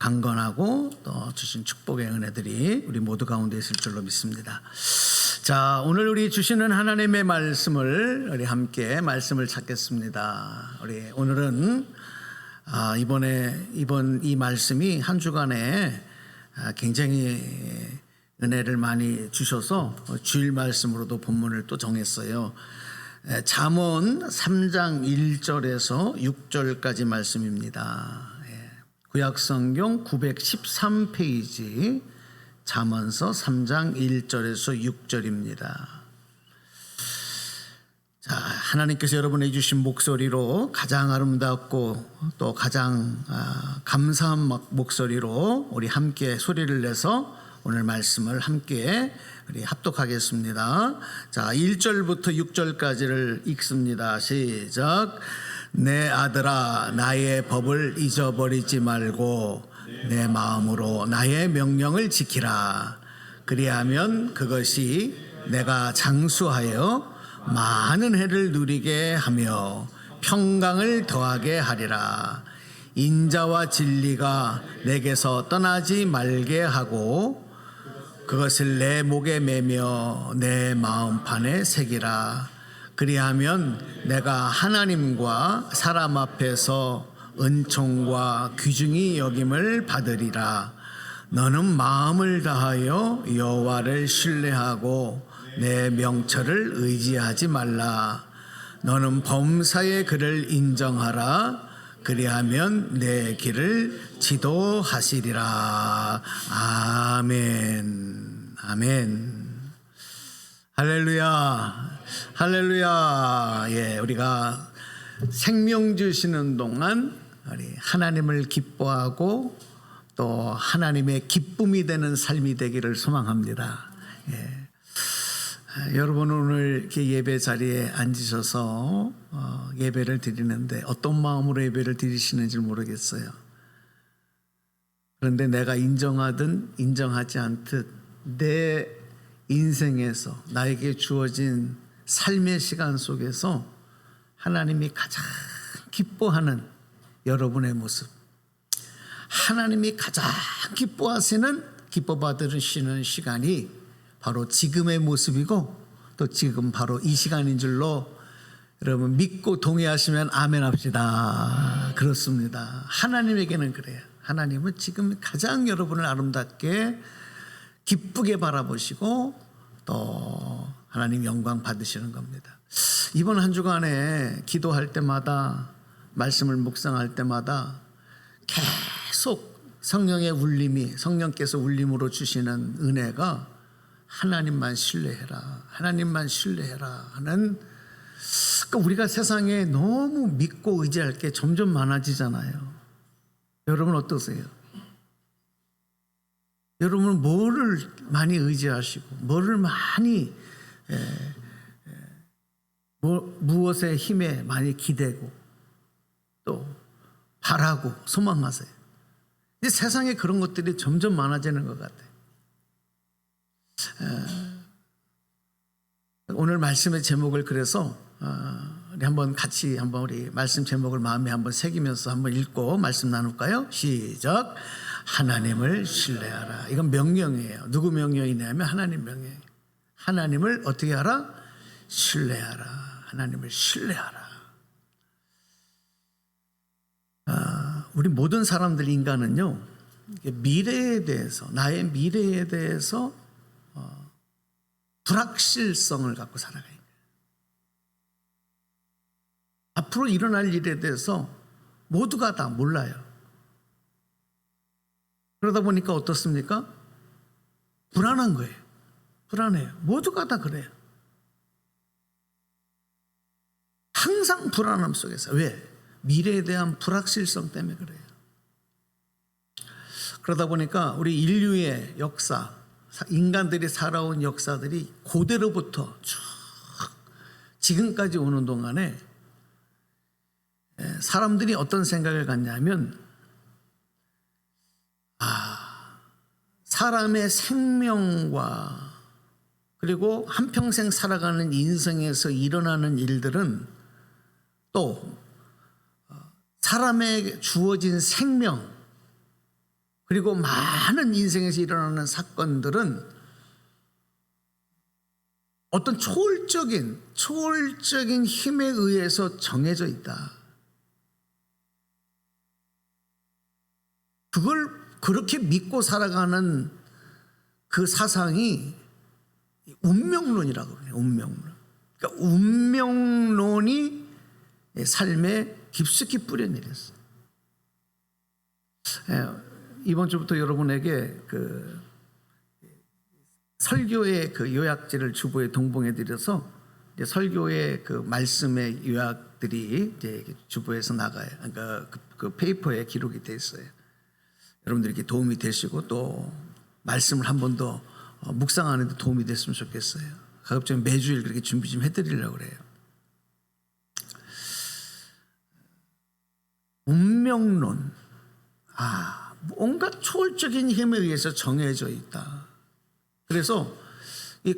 강건하고 또 주신 축복의 은혜들이 우리 모두 가운데 있을 줄로 믿습니다. 자, 오늘 우리 주시는 하나님의 말씀을 우리 함께 말씀을 찾겠습니다. 우리 오늘은 이번 이 말씀이 한 주간에 굉장히 은혜를 많이 주셔서 주일 말씀으로도 본문을 또 정했어요. 잠언 3장 1절에서 6절까지 말씀입니다. 구약성경 913페이지 잠언서 3장 1절에서 6절입니다. 자, 하나님께서 여러분에게 주신 목소리로 가장 아름답고 또 가장 감사한 목소리로 우리 함께 소리를 내서 오늘 말씀을 함께 우리 합독하겠습니다. 자, 1절부터 6절까지를 읽습니다. 시작. 내 아들아, 나의 법을 잊어버리지 말고 내 마음으로 나의 명령을 지키라. 그리하면 그것이 내가 장수하여 많은 해를 누리게 하며 평강을 더하게 하리라. 인자와 진리가 내게서 떠나지 말게 하고 그것을 내 목에 매며 내 마음판에 새기라. 그리하면 내가 하나님과 사람 앞에서 은총과 귀중히 여김을 받으리라. 너는 마음을 다하여 여호와를 신뢰하고 내 명철을 의지하지 말라. 너는 범사의 그를 인정하라. 그리하면 내 길을 지도하시리라. 아멘. 아멘. 할렐루야. 할렐루야. 예, 우리가 생명 주시는 동안 우리 하나님을 기뻐하고 또 하나님의 기쁨이 되는 삶이 되기를 소망합니다. 예. 여러분 오늘 이렇게 예배 자리에 앉으셔서 예배를 드리는데 어떤 마음으로 예배를 드리시는지 모르겠어요. 그런데 내가 인정하든 인정하지 않듯 내 인생에서 나에게 주어진 삶의 시간 속에서 하나님이 가장 기뻐하는 여러분의 모습, 하나님이 가장 기뻐받으시는 시간이 바로 지금의 모습이고 또 지금 바로 이 시간인 줄로 여러분 믿고 동의하시면 아멘 합시다. 그렇습니다. 하나님에게는 그래요. 하나님은 지금 가장 여러분을 아름답게 기쁘게 바라보시고 또 하나님 영광 받으시는 겁니다. 이번 한 주간에 기도할 때마다 말씀을 묵상할 때마다 계속 성령의 울림이 성령께서 울림으로 주시는 은혜가 하나님만 신뢰해라, 하나님만 신뢰해라 하는, 그러니까 우리가 세상에 너무 믿고 의지할 게 점점 많아지잖아요. 여러분 어떠세요? 여러분은 뭐를 많이 의지하시고 뭐를 많이 무엇의 힘에 많이 기대고 또 바라고 소망하세요? 이 세상에 그런 것들이 점점 많아지는 것 같아요. 오늘 말씀의 제목을 그래서 우리 한번 같이 우리 말씀 제목을 마음에 한번 새기면서 한번 읽고 말씀 나눌까요? 시작. 하나님을 신뢰하라. 이건 명령이에요. 누구 명령이냐면 하나님 명령이에요. 하나님을 어떻게 하라? 신뢰하라. 하나님을 신뢰하라. 우리 모든 사람들, 인간은요, 미래에 대해서, 나의 미래에 대해서 불확실성을 갖고 살아가요. 앞으로 일어날 일에 대해서 모두가 다 몰라요. 그러다 보니까 어떻습니까? 불안한 거예요. 불안해요. 모두가 다 그래요. 항상 불안함 속에서. 왜? 미래에 대한 불확실성 때문에 그래요. 그러다 보니까 우리 인류의 역사, 인간들이 살아온 역사들이 고대로부터 쭉 지금까지 오는 동안에 사람들이 어떤 생각을 갖냐면 사람의 생명과 그리고 한평생 살아가는 인생에서 일어나는 일들은 또 사람에게 주어진 생명, 그리고 많은 인생에서 일어나는 사건들은 어떤 초월적인 힘에 의해서 정해져 있다. 그걸 그렇게 믿고 살아가는 그 사상이 운명론이라고 그래요. 운명론. 그러니까 운명론이 삶에 깊숙이 뿌려내렸어요. 이번 주부터 여러분에게 그 설교의 그 요약지를 주보에 동봉해 드려서 설교의 그 말씀의 요약들이 이제 주보에서 나가요. 그러니까 그 페이퍼에 기록이 돼 있어요. 여러분들에게 도움이 되시고 또 말씀을 한 번 더 묵상하는 데 도움이 됐으면 좋겠어요. 가급적 매주일 그렇게 준비 좀 해드리려고 그래요. 운명론, 온갖 초월적인 힘에 의해서 정해져 있다. 그래서 이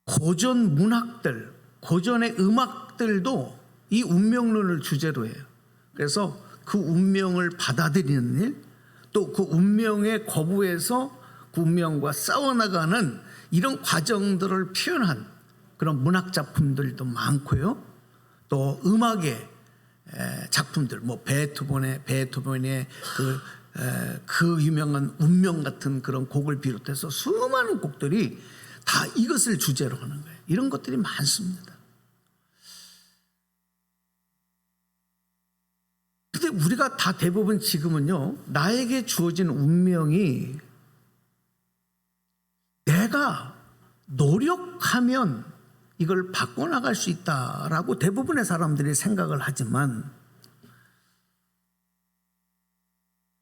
고전 문학들, 고전의 음악들도 이 운명론을 주제로 해요. 그래서 그 운명을 받아들이는 일, 또 그 운명에 거부해서 그 운명과 싸워나가는 이런 과정들을 표현한 그런 문학 작품들도 많고요. 또 음악의 작품들, 뭐 베토벤의 그 유명한 운명 같은 그런 곡을 비롯해서 수많은 곡들이 다 이것을 주제로 하는 거예요. 이런 것들이 많습니다. 근데 우리가 다 대부분 지금은요, 나에게 주어진 운명이 내가 노력하면 이걸 바꿔나갈 수 있다라고 대부분의 사람들이 생각을 하지만,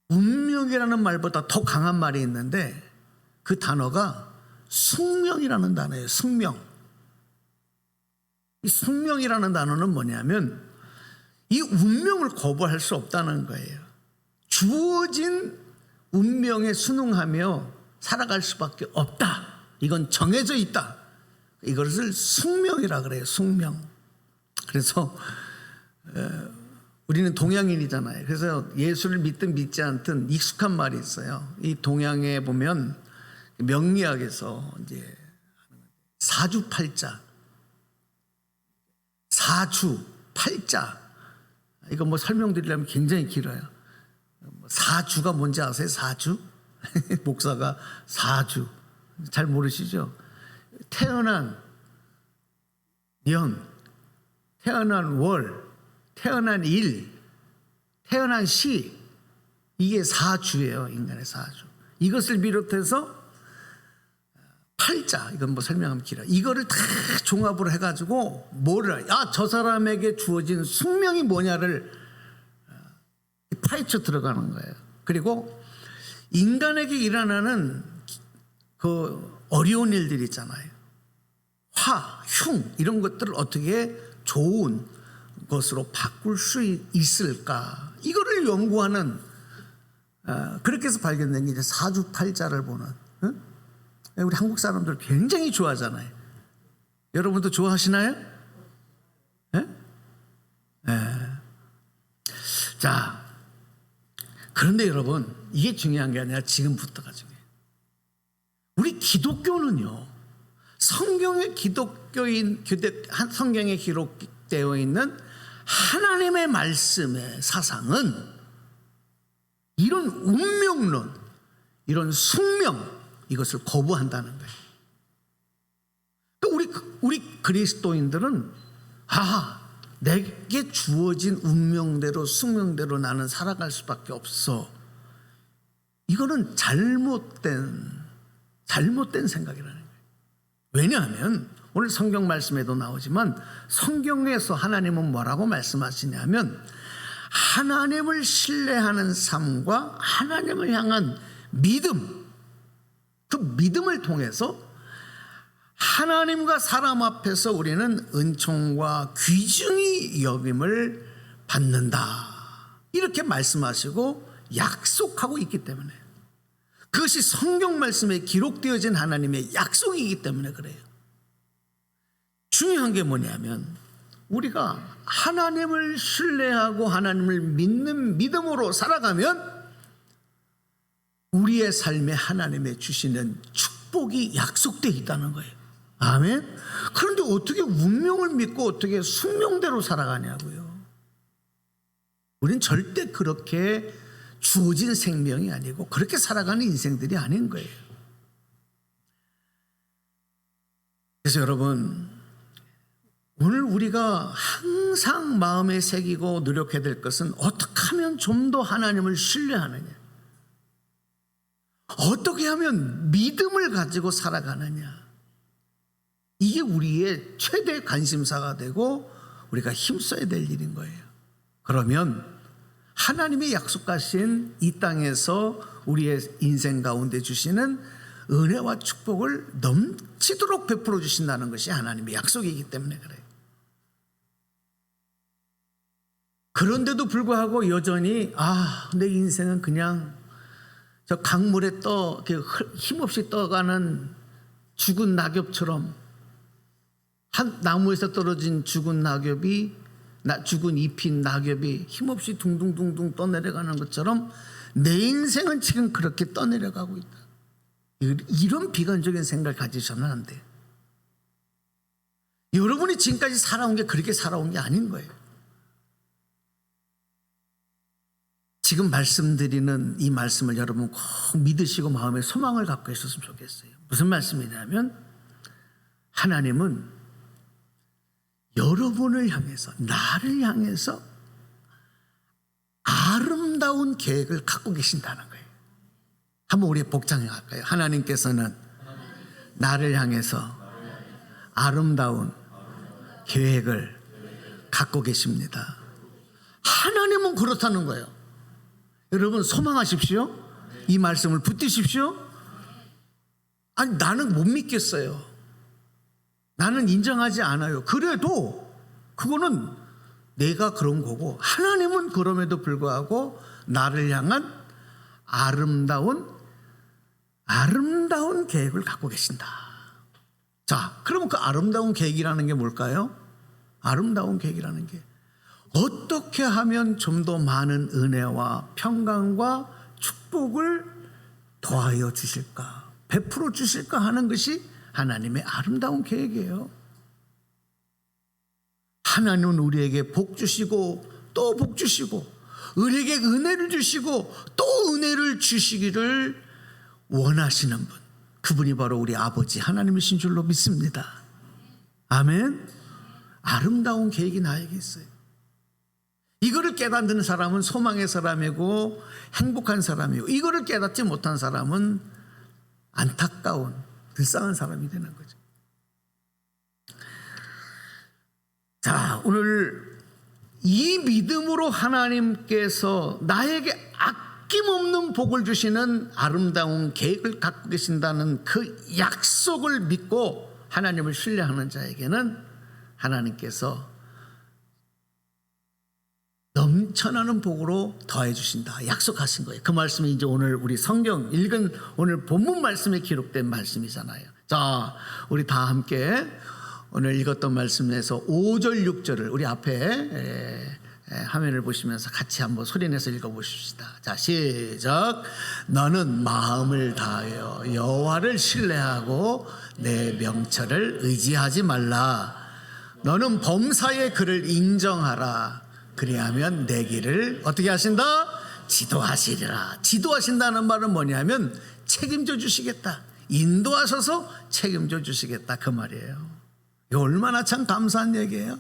운명이라는 말보다 더 강한 말이 있는데 그 단어가 숙명이라는 단어예요. 숙명. 이 숙명이라는 단어는 뭐냐면 이 운명을 거부할 수 없다는 거예요. 주어진 운명에 순응하며 살아갈 수밖에 없다. 이건 정해져 있다. 이것을 숙명이라 그래요. 숙명. 그래서 우리는 동양인이잖아요. 그래서 예수를 믿든 믿지 않든 익숙한 말이 있어요. 이 동양에 보면 명리학에서 이제 사주팔자, 사주팔자, 이거 뭐 설명드리려면 굉장히 길어요. 사주가 뭔지 아세요? 사주? 목사가 사주 잘 모르시죠? 태어난 년, 태어난 월, 태어난 일, 태어난 시, 이게 사주예요. 인간의 사주. 이것을 비롯해서 팔자, 이건 뭐 설명하면 길어요. 이거를 다 종합으로 해가지고 뭐를, 저 사람에게 주어진 숙명이 뭐냐를 파헤쳐 들어가는 거예요. 그리고 인간에게 일어나는 그 어려운 일들이 있잖아요. 화, 흉, 이런 것들을 어떻게 좋은 것으로 바꿀 수 있을까? 이거를 연구하는, 그렇게 해서 발견된 게 이제 사주팔자를 보는, 우리 한국 사람들 굉장히 좋아하잖아요. 여러분도 좋아하시나요? 네? 네. 자, 그런데 여러분, 이게 중요한 게 아니라 지금부터가 중요해요. 우리 기독교는요, 성경에 기록되어 있는 하나님의 말씀의 사상은 이런 운명론, 이런 숙명, 이것을 거부한다는 거예요. 우리 그리스도인들은 내게 주어진 운명대로 숙명대로 나는 살아갈 수밖에 없어. 이거는 잘못된 생각이라는 거예요. 왜냐하면 오늘 성경 말씀에도 나오지만 성경에서 하나님은 뭐라고 말씀하시냐면 하나님을 신뢰하는 삶과 하나님을 향한 믿음, 그 믿음을 통해서 하나님과 사람 앞에서 우리는 은총과 귀중히 여김을 받는다. 이렇게 말씀하시고 약속하고 있기 때문에, 그것이 성경 말씀에 기록되어진 하나님의 약속이기 때문에 그래요. 중요한 게 뭐냐면 우리가 하나님을 신뢰하고 하나님을 믿는 믿음으로 살아가면 우리의 삶에 하나님의 주시는 축복이 약속되어 있다는 거예요. 아멘. 그런데 어떻게 운명을 믿고 어떻게 숙명대로 살아가냐고요. 우리는 절대 그렇게 주어진 생명이 아니고 그렇게 살아가는 인생들이 아닌 거예요. 그래서 여러분, 오늘 우리가 항상 마음에 새기고 노력해야 될 것은 어떻게 하면 좀 더 하나님을 신뢰하느냐, 어떻게 하면 믿음을 가지고 살아가느냐, 이게 우리의 최대 관심사가 되고 우리가 힘써야 될 일인 거예요. 그러면 하나님의 약속하신 이 땅에서 우리의 인생 가운데 주시는 은혜와 축복을 넘치도록 베풀어 주신다는 것이 하나님의 약속이기 때문에 그래요. 그런데도 불구하고 여전히 내 인생은 그냥 저 강물에 힘없이 떠가는 죽은 낙엽처럼, 한 나무에서 떨어진 죽은 잎인 낙엽이 힘없이 둥둥둥둥 떠내려가는 것처럼 내 인생은 지금 그렇게 떠내려가고 있다. 이런 비관적인 생각을 가지셔는 안 돼요. 여러분이 지금까지 살아온 게 그렇게 살아온 게 아닌 거예요. 지금 말씀드리는 이 말씀을 여러분 꼭 믿으시고 마음에 소망을 갖고 있었으면 좋겠어요. 무슨 말씀이냐면, 하나님은 여러분을 향해서, 나를 향해서 아름다운 계획을 갖고 계신다는 거예요. 한번 우리 복장해 갈까요? 하나님께서는 나를 향해서 아름다운 계획을 갖고 계십니다. 하나님은 그렇다는 거예요. 여러분 소망하십시오. 이 말씀을 붙드십시오. 아니, 나는 못 믿겠어요. 나는 인정하지 않아요. 그래도 그거는 내가 그런 거고, 하나님은 그럼에도 불구하고 나를 향한 아름다운 계획을 갖고 계신다. 자, 그러면 그 아름다운 계획이라는 게 뭘까요? 아름다운 계획이라는 게 어떻게 하면 좀 더 많은 은혜와 평강과 축복을 더하여 주실까, 베풀어 주실까 하는 것이 하나님의 아름다운 계획이에요. 하나님은 우리에게 복 주시고 또 복 주시고, 우리에게 은혜를 주시고 또 은혜를 주시기를 원하시는 분, 그분이 바로 우리 아버지 하나님이신 줄로 믿습니다. 아멘. 아름다운 계획이 나에게 있어요. 이거를 깨닫는 사람은 소망의 사람이고 행복한 사람이고, 이거를 깨닫지 못한 사람은 안타까운 불쌍한 사람이 되는 거죠. 자, 오늘 이 믿음으로 하나님께서 나에게 아낌없는 복을 주시는 아름다운 계획을 갖고 계신다는 그 약속을 믿고 하나님을 신뢰하는 자에게는 하나님께서 넘쳐나는 복으로 더해 주신다 약속하신 거예요. 그 말씀이 이제 오늘 우리 성경 읽은 오늘 본문 말씀에 기록된 말씀이잖아요. 자, 우리 다 함께 오늘 읽었던 말씀에서 5절 6절을 우리 앞에 화면을 보시면서 같이 한번 소리내서 읽어보십시다. 자, 시작. 너는 마음을 다하여 여호와를 신뢰하고 내 명철을 의지하지 말라. 너는 범사의 그를 인정하라. 그리하면 내 길을 어떻게 하신다? 지도하시리라. 지도하신다는 말은 뭐냐면 책임져 주시겠다, 인도하셔서 책임져 주시겠다, 그 말이에요. 이거 얼마나 참 감사한 얘기예요.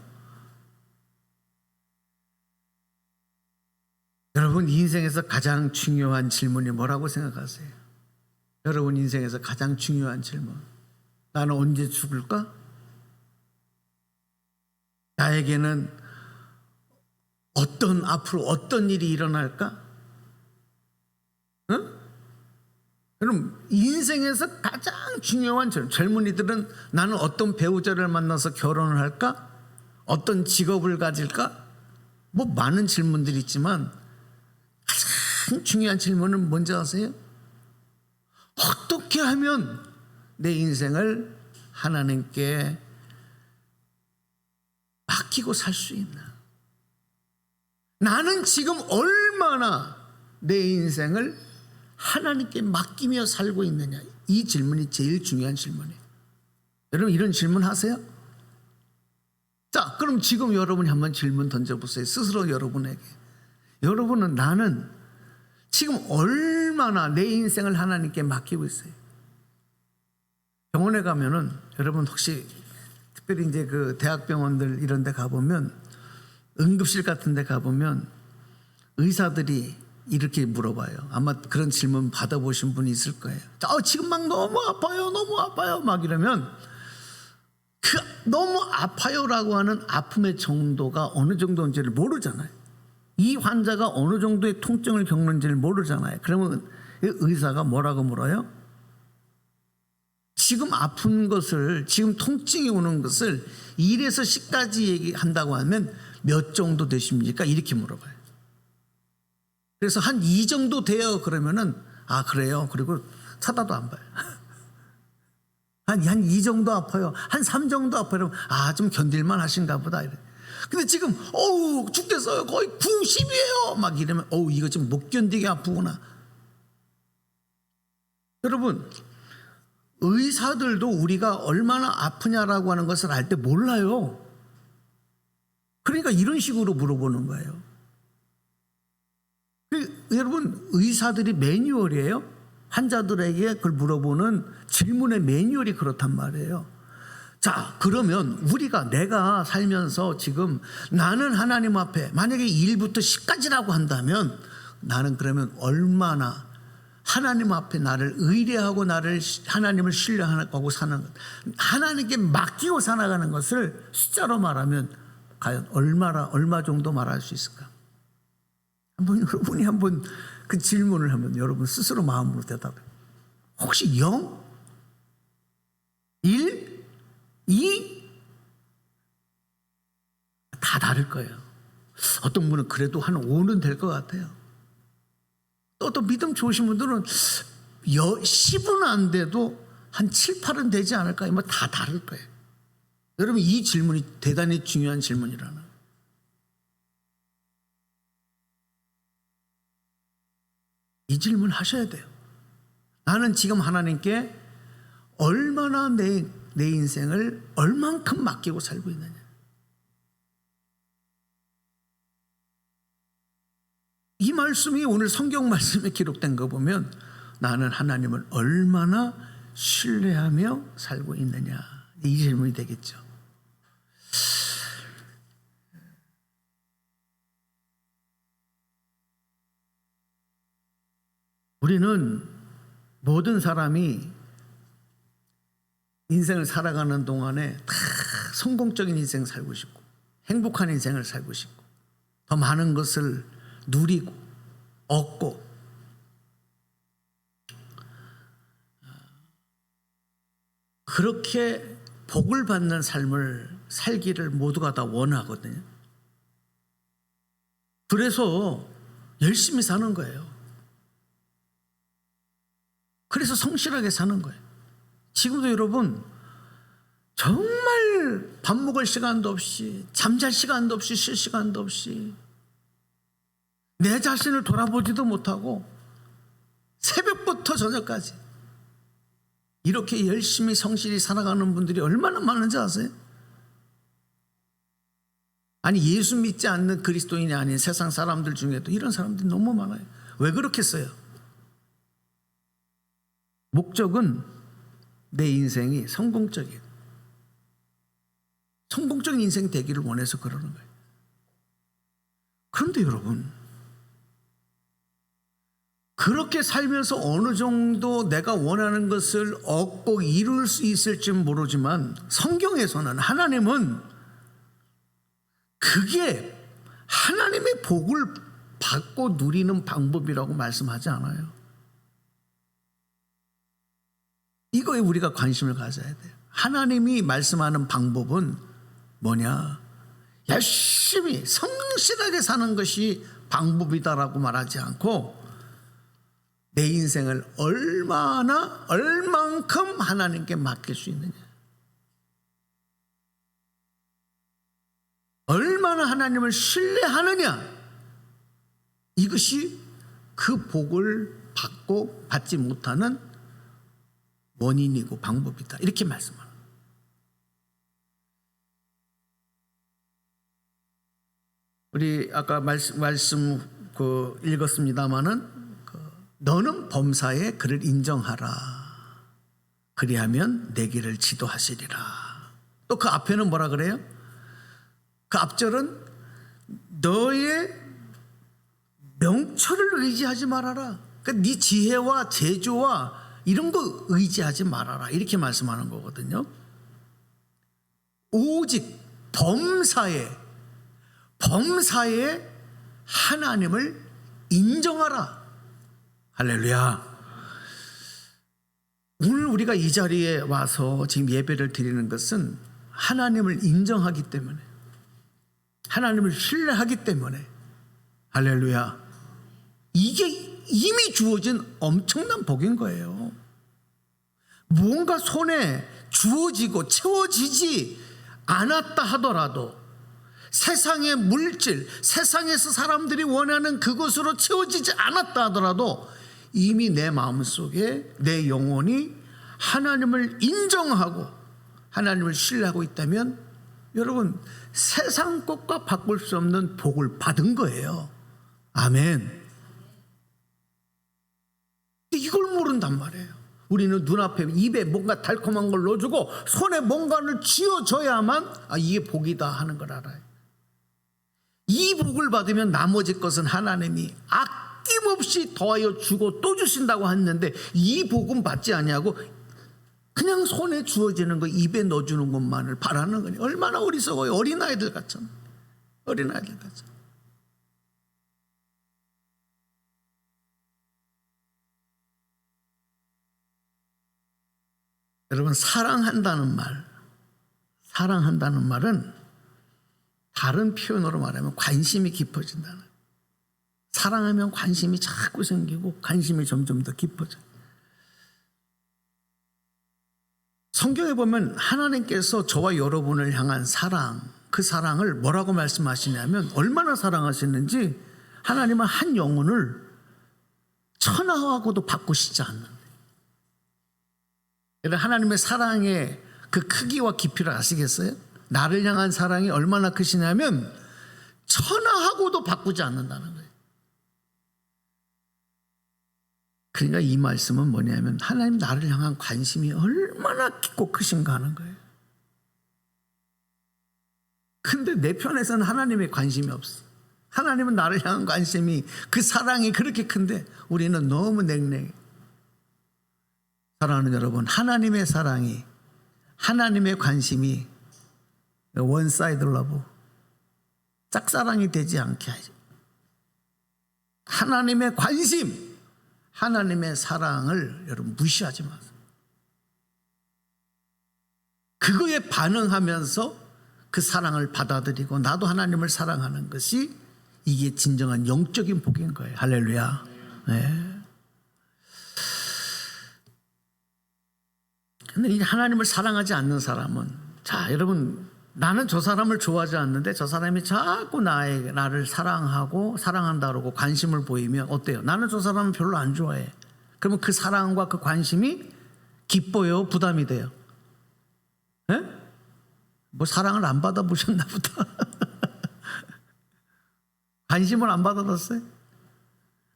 여러분 인생에서 가장 중요한 질문이 뭐라고 생각하세요? 여러분 인생에서 가장 중요한 질문, 나는 언제 죽을까? 나에게는 앞으로 어떤 일이 일어날까? 응? 그럼 인생에서 가장 중요한 젊은이들은 나는 어떤 배우자를 만나서 결혼을 할까? 어떤 직업을 가질까? 뭐 많은 질문들이 있지만 가장 중요한 질문은 뭔지 아세요? 어떻게 하면 내 인생을 하나님께 맡기고 살 수 있나? 나는 지금 얼마나 내 인생을 하나님께 맡기며 살고 있느냐? 이 질문이 제일 중요한 질문이에요. 여러분 이런 질문 하세요? 자, 그럼 지금 여러분이 한번 질문 던져보세요. 스스로 여러분에게. 여러분은 나는 지금 얼마나 내 인생을 하나님께 맡기고 있어요? 병원에 가면은 여러분 혹시 특별히 이제 그 대학병원들 이런 데 가보면 응급실 같은 데 가보면 의사들이 이렇게 물어봐요. 아마 그런 질문 받아보신 분이 있을 거예요. 지금 막 너무 아파요, 너무 아파요. 막 이러면 그 너무 아파요라고 하는 아픔의 정도가 어느 정도인지를 모르잖아요. 이 환자가 어느 정도의 통증을 겪는지를 모르잖아요. 그러면 의사가 뭐라고 물어요? 지금 아픈 것을, 지금 통증이 오는 것을 1에서 10까지 얘기한다고 하면 몇 정도 되십니까? 이렇게 물어봐요. 그래서 한 2 정도 돼요. 그러면은 그래요. 그리고 쳐다도 안 봐요. 한 2 정도 아파요. 한 3 정도 아파요. 좀 견딜만 하신가 보다. 이래. 근데 지금 죽겠어요. 거의 90이에요. 막 이러면 이거 지금 못 견디게 아프구나. 여러분 의사들도 우리가 얼마나 아프냐라고 하는 것을 알 때 몰라요. 그러니까 이런 식으로 물어보는 거예요. 여러분 의사들이 매뉴얼이에요. 환자들에게 그걸 물어보는 질문의 매뉴얼이 그렇단 말이에요. 자, 그러면 내가 살면서 지금 나는 하나님 앞에 만약에 1부터 10까지라고 한다면 나는 그러면 얼마나 하나님 앞에 나를 의뢰하고 하나님을 신뢰하고 사는 것, 하나님께 맡기고 살아가는 것을 숫자로 말하면 과연 얼마 정도 말할 수 있을까? 여러분이 한번 그 질문을 하면 여러분 스스로 마음으로 대답해요. 혹시 0? 1? 2? 다 다를 거예요. 어떤 분은 그래도 한 5는 될 것 같아요. 또 믿음 좋으신 분들은 10은 안 돼도 한 7, 8은 되지 않을까요? 다 다를 거예요. 여러분 이 질문이 대단히 중요한 질문이라는. 이 질문 하셔야 돼요. 나는 지금 하나님께 얼마나 내 인생을 얼만큼 맡기고 살고 있느냐. 이 말씀이 오늘 성경 말씀에 기록된 거 보면 나는 하나님을 얼마나 신뢰하며 살고 있느냐. 이 질문이 되겠죠. 우리는 모든 사람이 인생을 살아가는 동안에 다 성공적인 인생 살고 싶고 행복한 인생을 살고 싶고 더 많은 것을 누리고 얻고 그렇게 복을 받는 삶을 살기를 모두가 다 원하거든요. 그래서 열심히 사는 거예요. 그래서 성실하게 사는 거예요. 지금도 여러분 정말 밥 먹을 시간도 없이 잠잘 시간도 없이 쉴 시간도 없이 내 자신을 돌아보지도 못하고 새벽부터 저녁까지 이렇게 열심히 성실히 살아가는 분들이 얼마나 많은지 아세요? 아니 예수 믿지 않는 그리스도인이 아닌 세상 사람들 중에도 이런 사람들이 너무 많아요. 왜 그렇겠어요? 목적은 내 인생이 성공적인 인생 되기를 원해서 그러는 거예요. 그런데 여러분 그렇게 살면서 어느 정도 내가 원하는 것을 얻고 이룰 수 있을지는 모르지만 성경에서는 하나님은 그게 하나님의 복을 받고 누리는 방법이라고 말씀하지 않아요. 이거에 우리가 관심을 가져야 돼요. 하나님이 말씀하는 방법은 뭐냐? 열심히 성실하게 사는 것이 방법이다라고 말하지 않고 내 인생을 얼만큼 하나님께 맡길 수 있느냐, 얼마나 하나님을 신뢰하느냐, 이것이 그 복을 받지 못하는 원인이고 방법이다. 이렇게 말씀합니다. 우리 아까 말씀 읽었습니다마는 너는 범사에 그를 인정하라. 그리하면 내 길을 지도하시리라. 또 그 앞에는 뭐라 그래요? 그 앞절은 너의 명철을 의지하지 말아라. 그러니까 네 지혜와 재주와 이런 거 의지하지 말아라. 이렇게 말씀하는 거거든요. 오직 범사에 하나님을 인정하라. 할렐루야. 오늘 우리가 이 자리에 와서 지금 예배를 드리는 것은 하나님을 인정하기 때문에, 하나님을 신뢰하기 때문에, 할렐루야. 이게 이미 주어진 엄청난 복인 거예요. 뭔가 손에 주어지고 채워지지 않았다 하더라도, 세상의 물질, 세상에서 사람들이 원하는 그것으로 채워지지 않았다 하더라도 이미 내 마음속에 내 영혼이 하나님을 인정하고 하나님을 신뢰하고 있다면 여러분, 세상 것과 바꿀 수 없는 복을 받은 거예요. 아멘. 이걸 모른단 말이에요. 우리는 눈앞에 입에 뭔가 달콤한 걸 넣어주고 손에 뭔가를 쥐어줘야만 이게 복이다 하는 걸 알아요. 이 복을 받으면 나머지 것은 하나님이 아낌없이 더하여 주고 또 주신다고 했는데, 이 복은 받지 아니하고 그냥 손에 주어지는 거, 입에 넣어주는 것만을 바라는 거니 얼마나 어리석어요. 어린아이들 같잖아. 어린아이들 같잖아. 여러분, 사랑한다는 말은 다른 표현으로 말하면 관심이 깊어진다는 거예요. 사랑하면 관심이 자꾸 생기고 관심이 점점 더 깊어져요. 성경에 보면 하나님께서 저와 여러분을 향한 사랑, 그 사랑을 뭐라고 말씀하시냐면, 얼마나 사랑하시는지 하나님은 한 영혼을 천하하고도 바꾸시지 않는다. 하나님의 사랑의 그 크기와 깊이를 아시겠어요? 나를 향한 사랑이 얼마나 크시냐면 천하하고도 바꾸지 않는다는 거예요. 그러니까 이 말씀은 뭐냐면 하나님 나를 향한 관심이 얼마나 깊고 크신가 하는 거예요. 근데 내 편에서는 하나님의 관심이 없어. 하나님은 나를 향한 관심이, 그 사랑이 그렇게 큰데 우리는 너무 냉랭해. 사랑하는 여러분, 하나님의 사랑이, 하나님의 관심이 원사이드 러브, 짝사랑이 되지 않게 하죠. 하나님의 관심, 하나님의 사랑을 여러분 무시하지 마세요. 그거에 반응하면서 그 사랑을 받아들이고 나도 하나님을 사랑하는 것이, 이게 진정한 영적인 복인 거예요. 할렐루야. 네. 근데 이 하나님을 사랑하지 않는 사람은, 자, 여러분, 나는 저 사람을 좋아하지 않는데 저 사람이 자꾸 나를 사랑하고 사랑한다 그러고 관심을 보이면 어때요? 나는 저 사람은 별로 안 좋아해. 그러면 그 사랑과 그 관심이 기뻐요? 부담이 돼요? 네? 뭐 사랑을 안 받아보셨나 보다. 관심을 안 받아봤어요?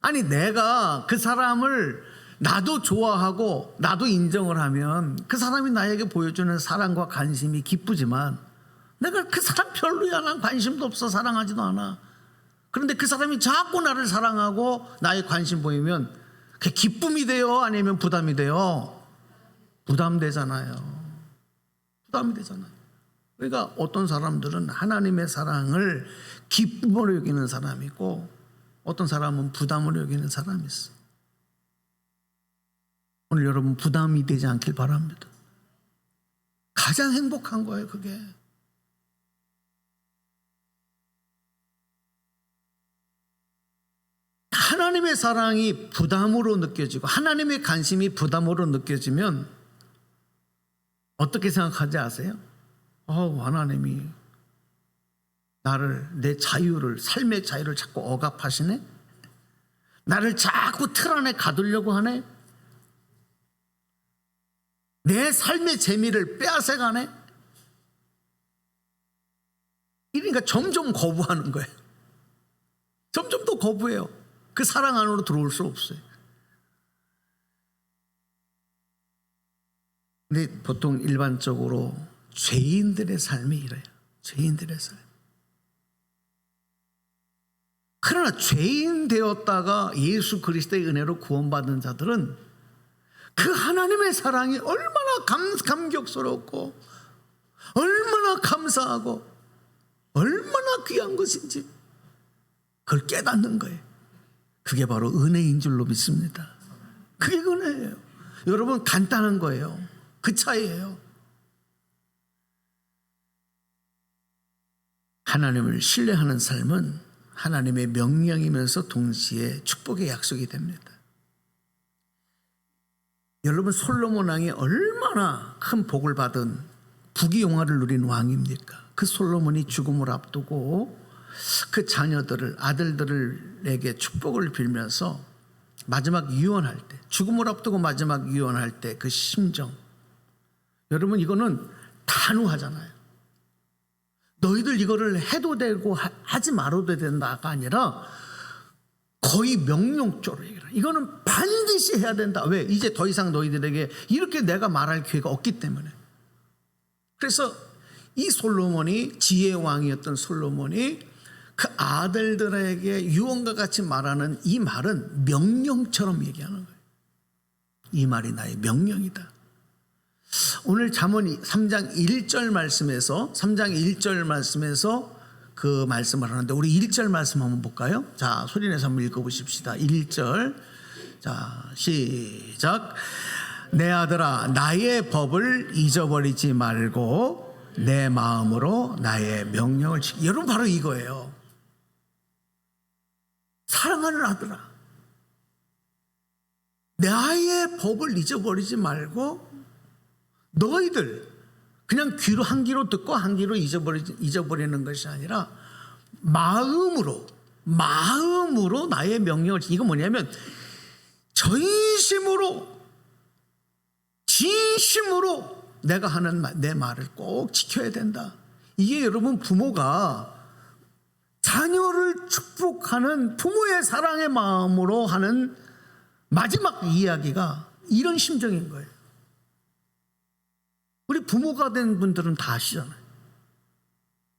아니, 내가 그 사람을 나도 좋아하고 나도 인정을 하면 그 사람이 나에게 보여주는 사랑과 관심이 기쁘지만, 내가 그 사람 별로야, 난 관심도 없어, 사랑하지도 않아. 그런데 그 사람이 자꾸 나를 사랑하고 나의 관심 보이면 그게 기쁨이 돼요? 아니면 부담이 돼요? 부담되잖아요. 부담이 되잖아요. 그러니까 어떤 사람들은 하나님의 사랑을 기쁨으로 여기는 사람이 있고, 어떤 사람은 부담으로 여기는 사람이 있어. 오늘 여러분, 부담이 되지 않길 바랍니다. 가장 행복한 거예요, 그게. 하나님의 사랑이 부담으로 느껴지고 하나님의 관심이 부담으로 느껴지면 어떻게 생각하지 아세요? 하나님이 나를, 내 자유를, 삶의 자유를 자꾸 억압하시네? 나를 자꾸 틀 안에 가두려고 하네. 내 삶의 재미를 빼앗아가네. 그러니까 점점 거부하는 거예요. 점점 더 거부해요. 그 사랑 안으로 들어올 수 없어요. 근데 보통 일반적으로 죄인들의 삶이 이래요. 죄인들의 삶. 그러나 죄인 되었다가 예수 그리스도의 은혜로 구원받은 자들은 그 하나님의 사랑이 얼마나 감격스럽고 얼마나 감사하고 얼마나 귀한 것인지 그걸 깨닫는 거예요. 그게 바로 은혜인 줄로 믿습니다. 그게 은혜예요. 여러분, 간단한 거예요. 그 차이예요. 하나님을 신뢰하는 삶은 하나님의 명령이면서 동시에 축복의 약속이 됩니다. 여러분, 솔로몬 왕이 얼마나 큰 복을 받은 부귀영화를 누린 왕입니까? 그 솔로몬이 죽음을 앞두고 그 자녀들을, 아들들에게 축복을 빌면서 마지막 유언할 때, 죽음을 앞두고 마지막 유언할 때 그 심정, 여러분, 이거는 단호하잖아요. 너희들 이거를 해도 되고 하지 말아도 된다가 아니라 거의 명령조로 얘기해요. 이거는 반드시 해야 된다. 왜? 이제 더 이상 너희들에게 이렇게 내가 말할 기회가 없기 때문에. 그래서 이 솔로몬이, 지혜의 왕이었던 솔로몬이 그 아들들에게 유언과 같이 말하는 이 말은 명령처럼 얘기하는 거예요. 이 말이 나의 명령이다. 오늘 잠언 3장 1절 말씀에서 그 말씀을 하는데, 우리 1절 말씀 한번 볼까요? 자, 소리내서 한번 읽어보십시다. 1절. 자, 시작. 내 아들아, 나의 법을 잊어버리지 말고 내 마음으로 나의 명령을 지키. 여러분, 바로 이거예요. 사랑하는 아들아, 나의 법을 잊어버리지 말고 너희들 그냥 한 귀로 듣고 한 귀로 잊어버리는 것이 아니라 마음으로 나의 명령을. 이거 뭐냐면 진심으로 내가 하는 내 말을 꼭 지켜야 된다. 이게 여러분, 부모가 자녀를 축복하는 부모의 사랑의 마음으로 하는 마지막 이야기가 이런 심정인 거예요. 우리 부모가 된 분들은 다 아시잖아요.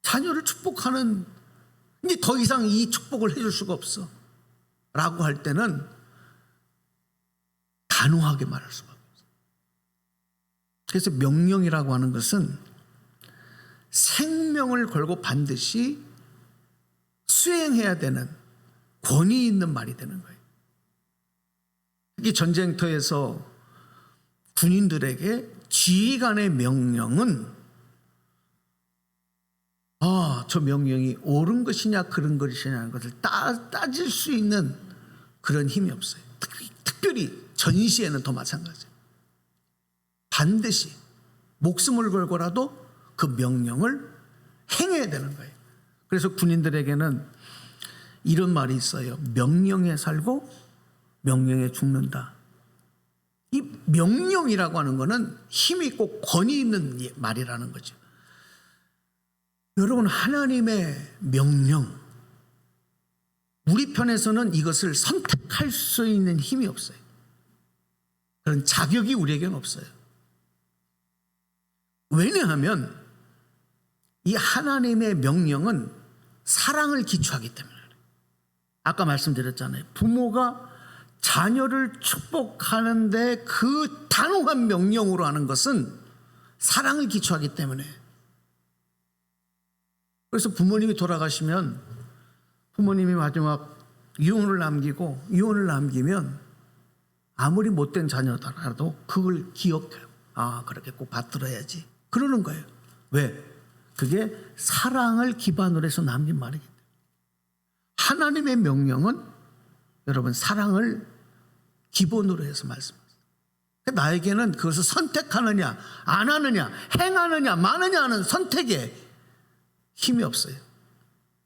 자녀를 축복하는, 이제 더 이상 이 축복을 해줄 수가 없어 라고 할 때는 단호하게 말할 수가 없어요. 그래서 명령이라고 하는 것은 생명을 걸고 반드시 수행해야 되는 권위 있는 말이 되는 거예요. 이 전쟁터에서 군인들에게 지휘관의 명령은 저 명령이 옳은 것이냐 그른 것이냐는 것을 따질 수 있는 그런 힘이 없어요. 특별히 전시에는 더 마찬가지예요. 반드시 목숨을 걸고라도 그 명령을 행해야 되는 거예요. 그래서 군인들에게는 이런 말이 있어요. 명령에 살고 명령에 죽는다. 이 명령이라고 하는 것은 힘이 있고 권위 있는 말이라는 거죠. 여러분, 하나님의 명령, 우리 편에서는 이것을 선택할 수 있는 힘이 없어요. 그런 자격이 우리에게는 없어요. 왜냐하면 이 하나님의 명령은 사랑을 기초하기 때문에. 아까 말씀드렸잖아요. 부모가 자녀를 축복하는데 그 단호한 명령으로 하는 것은 사랑을 기초하기 때문에. 그래서 부모님이 돌아가시면 부모님이 마지막 유언을 남기면 아무리 못된 자녀더라도 그걸 기억해요. 그렇게 꼭 받들어야지. 그러는 거예요. 왜? 그게 사랑을 기반으로 해서 남긴 말이기 때문에. 하나님의 명령은 여러분, 사랑을 기본으로 해서 말씀하세요. 나에게는 그것을 선택하느냐 안 하느냐, 행하느냐 마느냐 하는 선택에 힘이 없어요.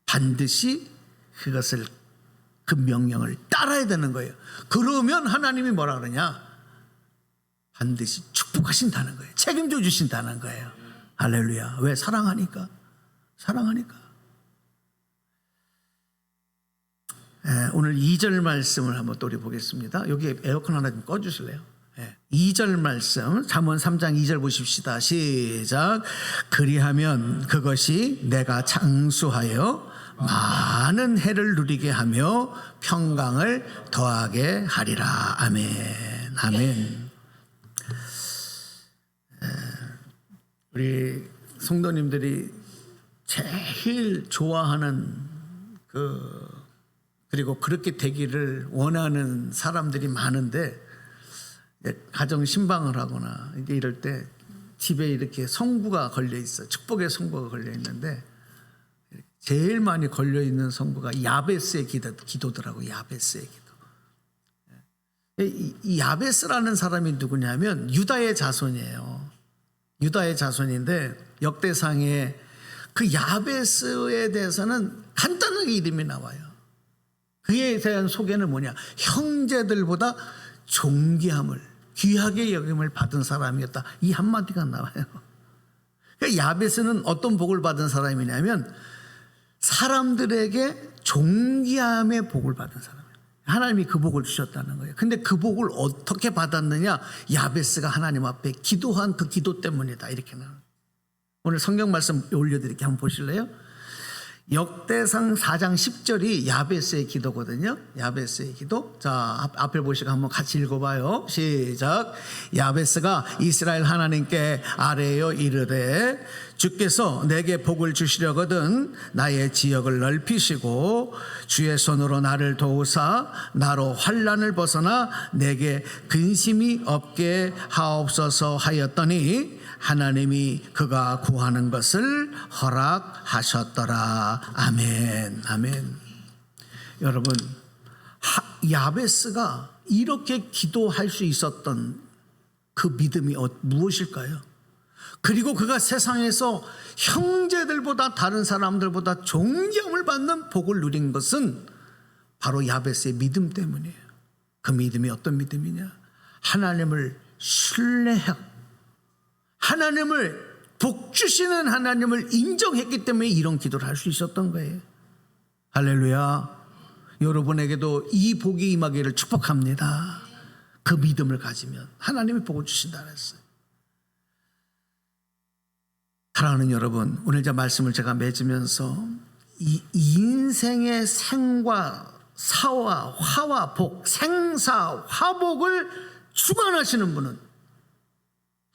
반드시 그것을 그 명령을 따라야 되는 거예요. 그러면 하나님이 뭐라 그러냐? 반드시 축복하신다는 거예요. 책임져 주신다는 거예요. 할렐루야. 왜? 사랑하니까. 오늘 2절 말씀을 한번 또 우리 보겠습니다. 여기 에어컨 하나 좀 꺼주실래요? 2절 말씀, 잠언 3장 2절 보십시다. 시작. 그리하면 그것이 내가 장수하여 많은 해를 누리게 하며 평강을 더하게 하리라. 아멘. 아멘. 우리 성도님들이 제일 좋아하는 그리고 그렇게 되기를 원하는 사람들이 많은데, 가정 신방을 하거나 이럴 때 집에 이렇게 성구가 걸려 있어요. 축복의 성구가 걸려 있는데 제일 많이 걸려 있는 성구가 야베스의 기도더라고요. 야베스의 기도. 이 야베스라는 사람이 누구냐면 유다의 자손이에요. 유다의 자손인데 역대상에 그 야베스에 대해서는 간단하게 이름이 나와요. 그에 대한 소개는 뭐냐? 형제들보다 존귀함을, 귀하게 여김을 받은 사람이었다. 이 한마디가 나와요. 그러니까 야베스는 어떤 복을 받은 사람이냐면 사람들에게 존귀함의 복을 받은 사람이에요. 하나님이 그 복을 주셨다는 거예요. 근데 그 복을 어떻게 받았느냐? 야베스가 하나님 앞에 기도한 그 기도 때문이다. 이렇게 나와요. 오늘 성경 말씀 올려드릴게요. 한번 보실래요? 역대상 4장 10절이 야베스의 기도거든요. 야베스의 기도. 자, 앞에 보시고 한번 같이 읽어봐요. 시작. 야베스가 이스라엘 하나님께 아뢰어 이르되 주께서 내게 복을 주시려거든 나의 지역을 넓히시고 주의 손으로 나를 도우사 나로 환난을 벗어나 내게 근심이 없게 하옵소서 하였더니 하나님이 그가 구하는 것을 허락하셨더라. 아멘. 아멘. 여러분, 야베스가 이렇게 기도할 수 있었던 그 믿음이 무엇일까요? 그리고 그가 세상에서 형제들보다, 다른 사람들보다 존경을 받는 복을 누린 것은 바로 야베스의 믿음 때문이에요. 그 믿음이 어떤 믿음이냐? 하나님을 신뢰하고 하나님을, 복 주시는 하나님을 인정했기 때문에 이런 기도를 할 수 있었던 거예요. 할렐루야. 여러분에게도 이 복이 임하기를 축복합니다. 그 믿음을 가지면 하나님이 복을 주신다 그랬어요. 사랑하는 여러분, 오늘 저 말씀을 제가 맺으면서 이 인생의 생과 사와 화와 복, 생사 화복을 주관하시는 분은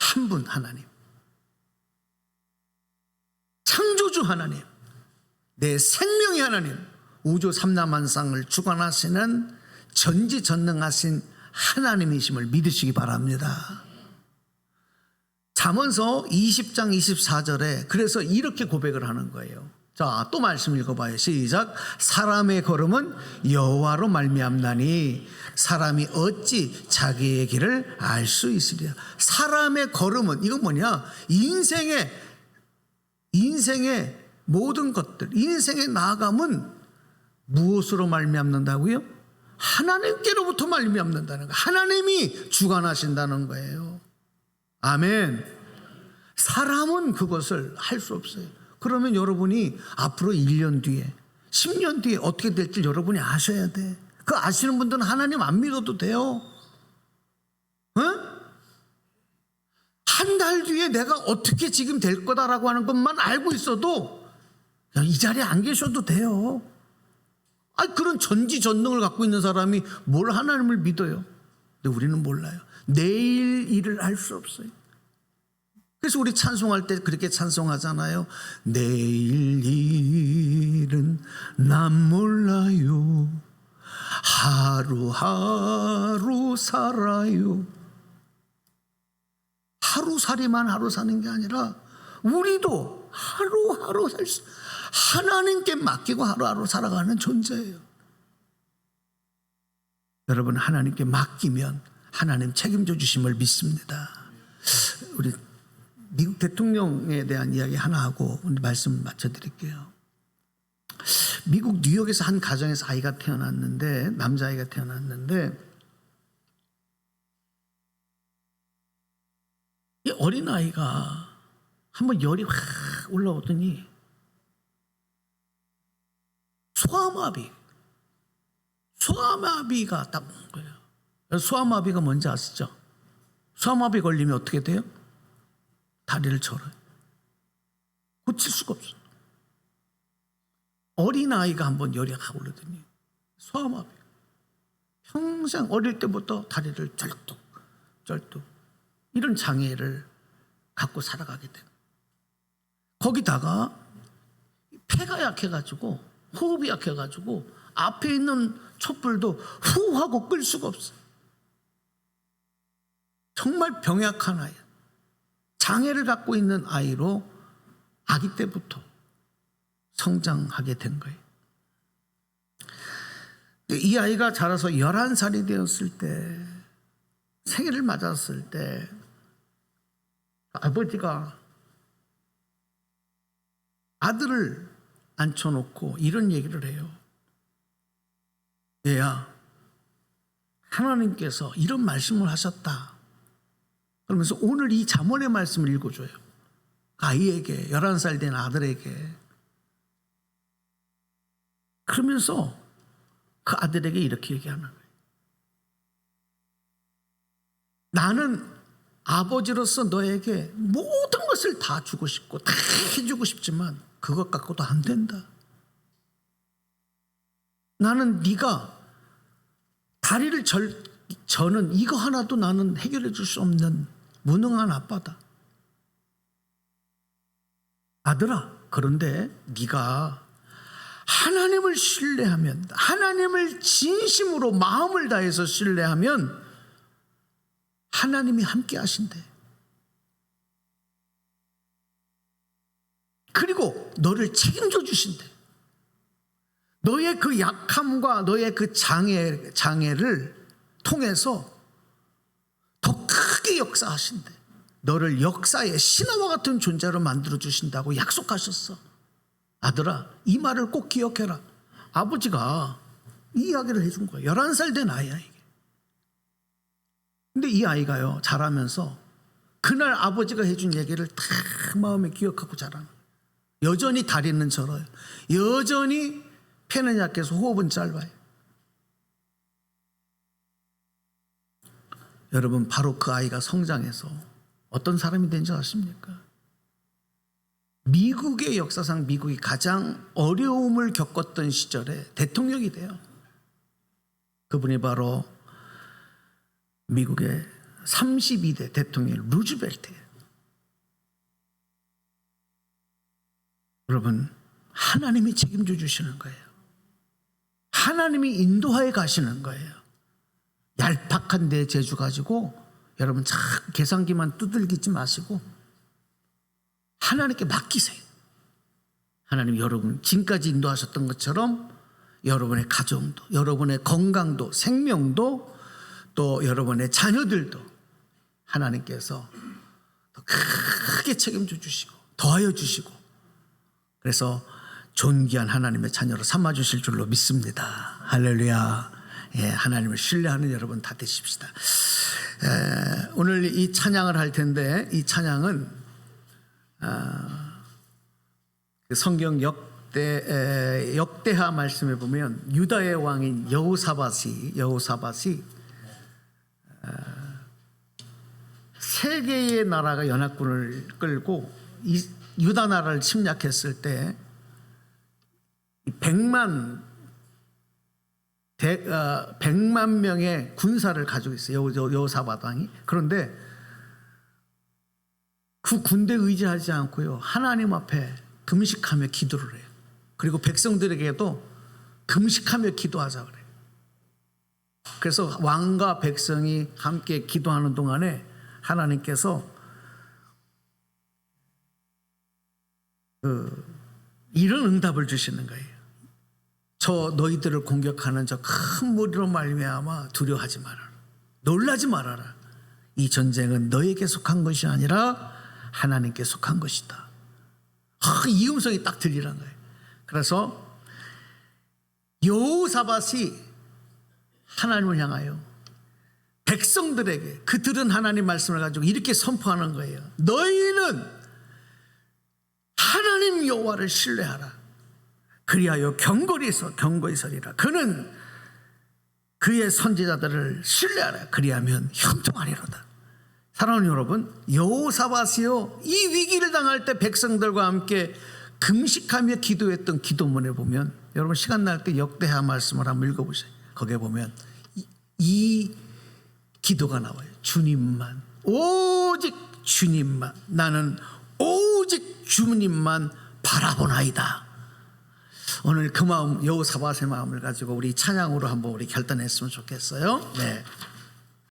한 분, 하나님. 창조주 하나님, 내 생명의 하나님, 우주 삼라만상을 주관하시는 전지전능하신 하나님이심을 믿으시기 바랍니다. 잠언서 20장 24절에 그래서 이렇게 고백을 하는 거예요. 자, 또 말씀 읽어봐요. 시작. 사람의 걸음은 여호와로 말미암나니 사람이 어찌 자기의 길을 알 수 있으리라. 사람의 걸음은, 이건 뭐냐? 인생의 모든 것들, 인생의 나아감은 무엇으로 말미암는다고요? 하나님께로부터 말미암는다는 거예요. 하나님이 주관하신다는 거예요. 아멘. 사람은 그것을 할 수 없어요. 그러면 여러분이 앞으로 1년 뒤에, 10년 뒤에 어떻게 될지 여러분이 아셔야 돼. 그 아시는 분들은 하나님 안 믿어도 돼요. 한 달 뒤에 내가 어떻게 지금 될 거다라고 하는 것만 알고 있어도 이 자리에 안 계셔도 돼요. 그런 전지전능을 갖고 있는 사람이 뭘 하나님을 믿어요? 근데 우리는 몰라요. 내일 일을 알 수 없어요. 그래서 우리 찬송할 때 그렇게 찬송하잖아요. 내일 일은 난 몰라요. 하루하루 살아요. 하루살이만 하루 사는 게 아니라 우리도 하루하루 하나님께 맡기고 하루하루 살아가는 존재예요. 여러분, 하나님께 맡기면 하나님 책임져 주심을 믿습니다. 우리 미국 대통령에 대한 이야기 하나 하고 말씀 마쳐드릴게요. 미국 뉴욕에서 한 가정에서 아이가 태어났는데, 남자아이가 태어났는데, 이 어린아이가 한번 열이 확 올라오더니 소아마비가 딱 온 거예요. 소아마비가 뭔지 아시죠? 소아마비 걸리면 어떻게 돼요? 다리를 절어요. 고칠 수가 없어요. 어린아이가 한번 열이 확 오르더니 소아마비. 평생 어릴 때부터 다리를 쩔뚝 이런 장애를 갖고 살아가게 돼요. 거기다가 폐가 약해가지고 호흡이 약해가지고 앞에 있는 촛불도 후 하고 끌 수가 없어요. 정말 병약한 아이, 장애를 갖고 있는 아이로 아기 때부터 성장하게 된 거예요. 이 아이가 자라서 11살이 되었을 때, 생일을 맞았을 때 아버지가 아들을 앉혀놓고 이런 얘기를 해요. 얘야, 하나님께서 이런 말씀을 하셨다. 그러면서 오늘 이 잠언의 말씀을 읽어줘요. 아이에게, 11살 된 아들에게. 그러면서 그 아들에게 이렇게 얘기하는 거예요. 나는 아버지로서 너에게 모든 것을 다 주고 싶고 다 해주고 싶지만 그것 갖고도 안 된다. 나는 네가 다리를 저는 이거 하나도 나는 해결해 줄 수 없는 무능한 아빠다. 아들아, 그런데 네가 하나님을 신뢰하면, 하나님을 진심으로 마음을 다해서 신뢰하면 하나님이 함께 하신대. 그리고 너를 책임져 주신대. 너의 그 약함과 너의 그 장애를 통해서 더 크게 역사하신대. 너를 역사의 신화와 같은 존재로 만들어 주신다고 약속하셨어. 아들아, 이 말을 꼭 기억해라. 아버지가 이 이야기를 해준 거예요. 11살 된 아이야 이게. 근데 이 아이가요, 자라면서 그날 아버지가 해준 얘기를 다 마음에 기억하고 자라는 거예요. 여전히 다리는 절어요. 여전히 폐는 약해서 호흡은 짧아요. 여러분, 바로 그 아이가 성장해서 어떤 사람이 된 줄 아십니까? 미국의 역사상 미국이 가장 어려움을 겪었던 시절에 대통령이 돼요. 그분이 바로 미국의 32대 대통령 루즈벨트예요. 여러분, 하나님이 책임져 주시는 거예요. 하나님이 인도하여 가시는 거예요. 얄팍한 내 재주 가지고 여러분 자꾸 계산기만 두들기지 마시고 하나님께 맡기세요. 하나님 여러분 지금까지 인도하셨던 것처럼 여러분의 가정도, 여러분의 건강도, 생명도, 또 여러분의 자녀들도 하나님께서 더 크게 책임져 주시고 더하여 주시고, 그래서 존귀한 하나님의 자녀로 삼아 주실 줄로 믿습니다. 할렐루야. 예, 하나님을 신뢰하는 여러분 다 되십시다. 오늘 이 찬양을 할 텐데, 이 찬양은 성경 역대하 말씀에 보면 유다의 왕인 여호사밧이 세 개의 나라가 연합군을 끌고 이 유다 나라를 침략했을 때 100만 명의 군사를 가지고 있어요. 여호사밧 왕이. 그런데 그 군대 의지하지 않고요, 하나님 앞에 금식하며 기도를 해요. 그리고 백성들에게도 금식하며 기도하자 그래요. 그래서 왕과 백성이 함께 기도하는 동안에 하나님께서 이런 응답을 주시는 거예요. 저 너희들을 공격하는 저 큰 무리로 말미암아 두려워하지 말아라. 놀라지 말아라. 이 전쟁은 너에게 속한 것이 아니라 하나님께 속한 것이다. 이 음성이 딱 들리는 거예요. 그래서 여호사밧이 하나님을 향하여 백성들에게 그 들은 하나님 말씀을 가지고 이렇게 선포하는 거예요. 너희는 하나님 여호와를 신뢰하라. 그리하여 경고히 서리라. 그는 그의 선지자들을 신뢰하라. 그리하면 형통하리로다. 사랑하는 여러분, 여호사밧이요, 이 위기를 당할 때 백성들과 함께 금식하며 기도했던 기도문에 보면, 여러분 시간 날 때 역대하 말씀을 한번 읽어보세요. 거기에 보면 이 기도가 나와요. 주님만, 오직 주님만, 나는 오직 주님만 바라보나이다. 오늘 그 마음, 여호사밧의 마음을 가지고 우리 찬양으로 한번 우리 결단했으면 좋겠어요. 네.